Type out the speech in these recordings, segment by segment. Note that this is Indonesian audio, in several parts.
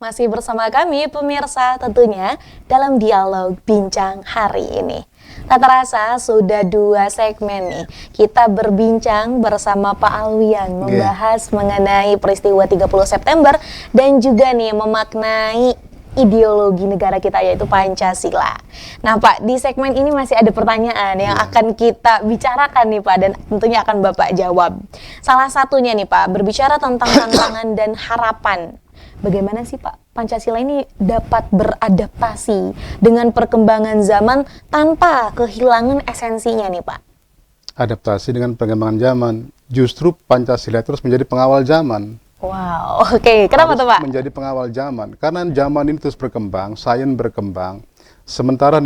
Masih bersama kami pemirsa tentunya dalam dialog bincang hari ini. Tak terasa sudah 2 segmen nih kita berbincang bersama Pak Alwian membahas mengenai peristiwa 30 September dan juga nih memaknai ideologi negara kita yaitu Pancasila. Nah Pak, di segmen ini masih ada pertanyaan yang akan kita bicarakan nih Pak dan tentunya akan Bapak jawab. Salah satunya nih Pak, berbicara tentang tantangan dan harapan. Bagaimana sih Pak Pancasila ini dapat beradaptasi dengan perkembangan zaman tanpa kehilangan esensinya nih Pak? Adaptasi dengan perkembangan zaman. Justru Pancasila terus menjadi pengawal zaman. Wow, oke. Kenapa tuh Pak? Menjadi pengawal zaman. Karena zaman ini terus berkembang, sains berkembang. Sementara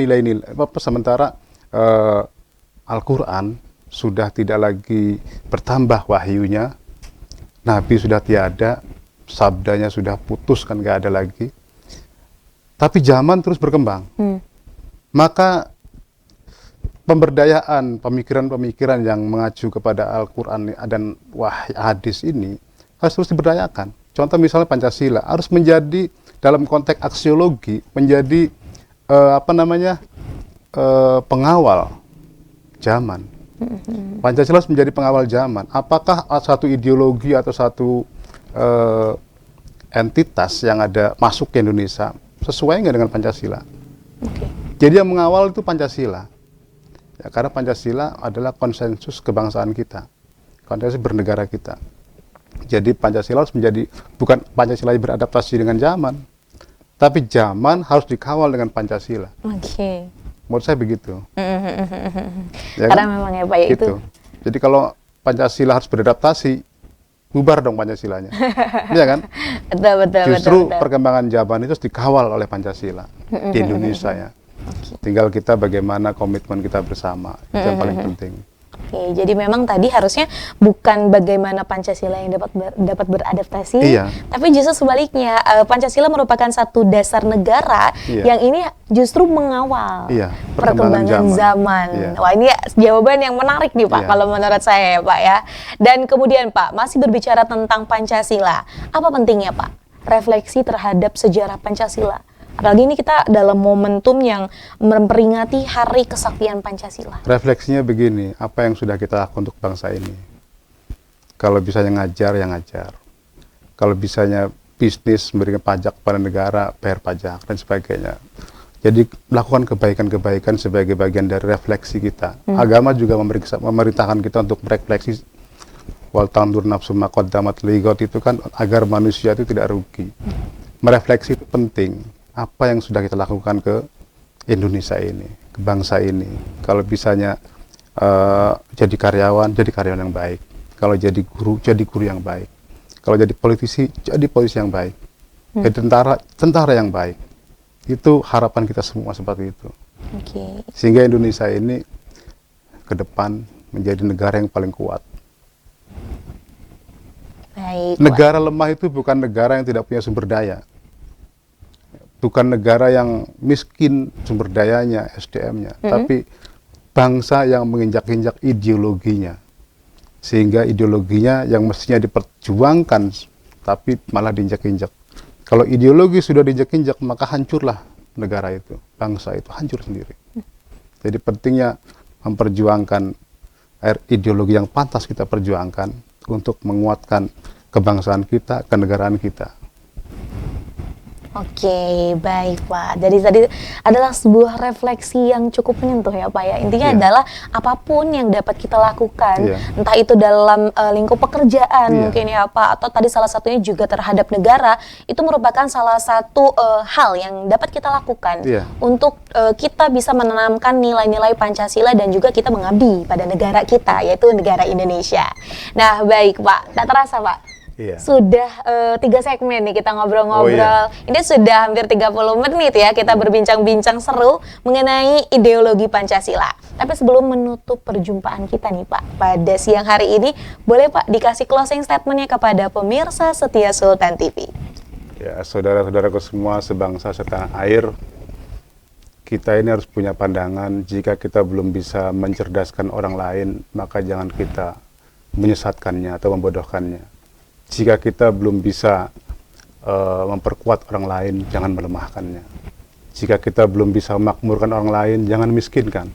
Al-Quran sudah tidak lagi bertambah wahyunya, Nabi sudah tiada, sabdanya sudah putus kan nggak ada lagi. Tapi zaman terus berkembang. Maka pemberdayaan, pemikiran-pemikiran yang mengacu kepada Al-Quran dan hadis ini harus terus diberdayakan. Contoh misalnya Pancasila harus menjadi dalam konteks aksiologi menjadi pengawal zaman. Pancasila harus menjadi pengawal zaman. Apakah satu ideologi atau satu entitas yang ada masuk ke Indonesia sesuai nggak dengan Pancasila? Jadi yang mengawal itu Pancasila. Ya, karena Pancasila adalah konsensus kebangsaan kita, konsensus bernegara kita. Jadi Pancasila harus menjadi, bukan Pancasila beradaptasi dengan zaman, tapi zaman harus dikawal dengan Pancasila. Menurut saya begitu. Ya Karena kan? memang ya Pak ya gitu. Jadi kalau Pancasila harus beradaptasi, bubar dong Pancasilanya. Iya kan? Justru perkembangan zaman itu harus dikawal oleh Pancasila di Indonesia ya. Tinggal kita bagaimana komitmen kita bersama, itu yang paling penting. Oke, jadi memang tadi harusnya bukan bagaimana Pancasila yang dapat beradaptasi, tapi justru sebaliknya Pancasila merupakan satu dasar negara yang ini justru mengawal perkembangan zaman. Wah ini jawaban yang menarik nih Pak, kalau menurut saya ya Pak ya. Dan kemudian Pak, masih berbicara tentang Pancasila, apa pentingnya Pak refleksi terhadap sejarah Pancasila? Apalagi ini kita dalam momentum yang memperingati Hari Kesaktian Pancasila. Refleksinya begini, apa yang sudah kita lakukan untuk bangsa ini? Kalau bisanya ngajar, ya ngajar. Kalau bisanya bisnis, memberikan pajak kepada negara, bayar pajak, dan sebagainya. Jadi melakukan kebaikan-kebaikan sebagai bagian dari refleksi kita. Agama juga memerintahkan kita untuk berefleksi. Wal tandur nafsu ma qaddamat lighad itu kan agar manusia itu tidak rugi. Merefleksi itu penting. Apa yang sudah kita lakukan ke Indonesia ini, ke bangsa ini. Kalau bisanya jadi karyawan yang baik. Kalau jadi guru yang baik. Kalau jadi politisi yang baik. Jadi tentara yang baik. Itu harapan kita semua seperti itu. Sehingga Indonesia ini ke depan menjadi negara yang paling kuat. Negara lemah itu bukan negara yang tidak punya sumber daya. Bukan negara yang miskin sumber dayanya, SDM-nya, tapi bangsa yang menginjak-injak ideologinya. Sehingga ideologinya yang mestinya diperjuangkan, tapi malah diinjak-injak. Kalau ideologi sudah diinjak-injak, maka hancurlah negara itu, bangsa itu hancur sendiri. Jadi pentingnya memperjuangkan ideologi yang pantas kita perjuangkan untuk menguatkan kebangsaan kita, kenegaraan kita. Oke, baik Pak. Jadi tadi adalah sebuah refleksi yang cukup menyentuh ya Pak ya. Intinya adalah apapun yang dapat kita lakukan, entah itu dalam lingkup pekerjaan mungkin ya Pak, atau tadi salah satunya juga terhadap negara, itu merupakan salah satu hal yang dapat kita lakukan untuk kita bisa menanamkan nilai-nilai Pancasila dan juga kita mengabdi pada negara kita, yaitu negara Indonesia. Nah baik Pak, tak terasa Pak. Sudah 3 segmen nih kita ngobrol-ngobrol. Ini sudah hampir 30 menit ya kita berbincang-bincang seru mengenai ideologi Pancasila. Tapi sebelum menutup perjumpaan kita nih Pak pada siang hari ini, boleh Pak dikasih closing statementnya kepada pemirsa setia Sultan TV. Ya, saudara-saudaraku semua sebangsa setanah air, kita ini harus punya pandangan. Jika kita belum bisa mencerdaskan orang lain, maka jangan kita menyesatkannya atau membodohkannya. Jika kita belum bisa memperkuat orang lain, jangan melemahkannya. Jika kita belum bisa memakmurkan orang lain, jangan miskinkan.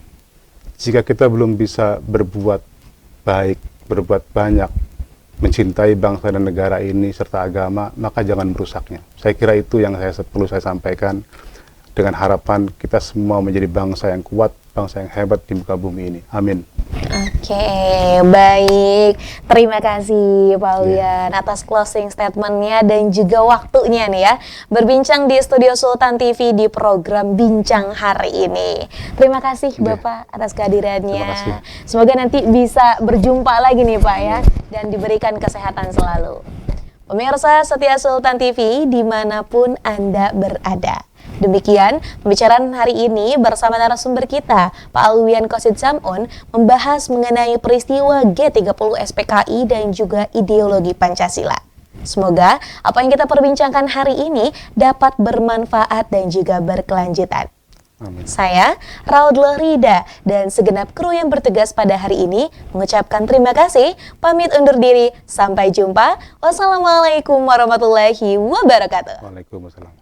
Jika kita belum bisa berbuat baik, berbuat banyak, mencintai bangsa dan negara ini serta agama, maka jangan merusaknya. Saya kira itu yang perlu saya sampaikan, dengan harapan kita semua menjadi bangsa yang kuat, bangsa yang hebat di muka bumi ini. Amin. Oke, baik. Terima kasih Pak Alwian atas closing statementnya dan juga waktunya nih ya, berbincang di Studio Sultan TV di program Bincang hari ini. Terima kasih Bapak atas kehadirannya. Terima kasih. Semoga nanti bisa berjumpa lagi nih Pak ya, dan diberikan kesehatan selalu. Pemirsa setia Sultan TV dimanapun Anda berada. Demikian pembicaraan hari ini bersama narasumber kita, Pak Alwian Qasid Sam'un, membahas mengenai peristiwa G30 SPKI dan juga ideologi Pancasila. Semoga apa yang kita perbincangkan hari ini dapat bermanfaat dan juga berkelanjutan. Amin. Saya, Raudlah Rida, dan segenap kru yang bertugas pada hari ini mengucapkan terima kasih, pamit undur diri, sampai jumpa. Wassalamualaikum warahmatullahi wabarakatuh. Waalaikumsalam.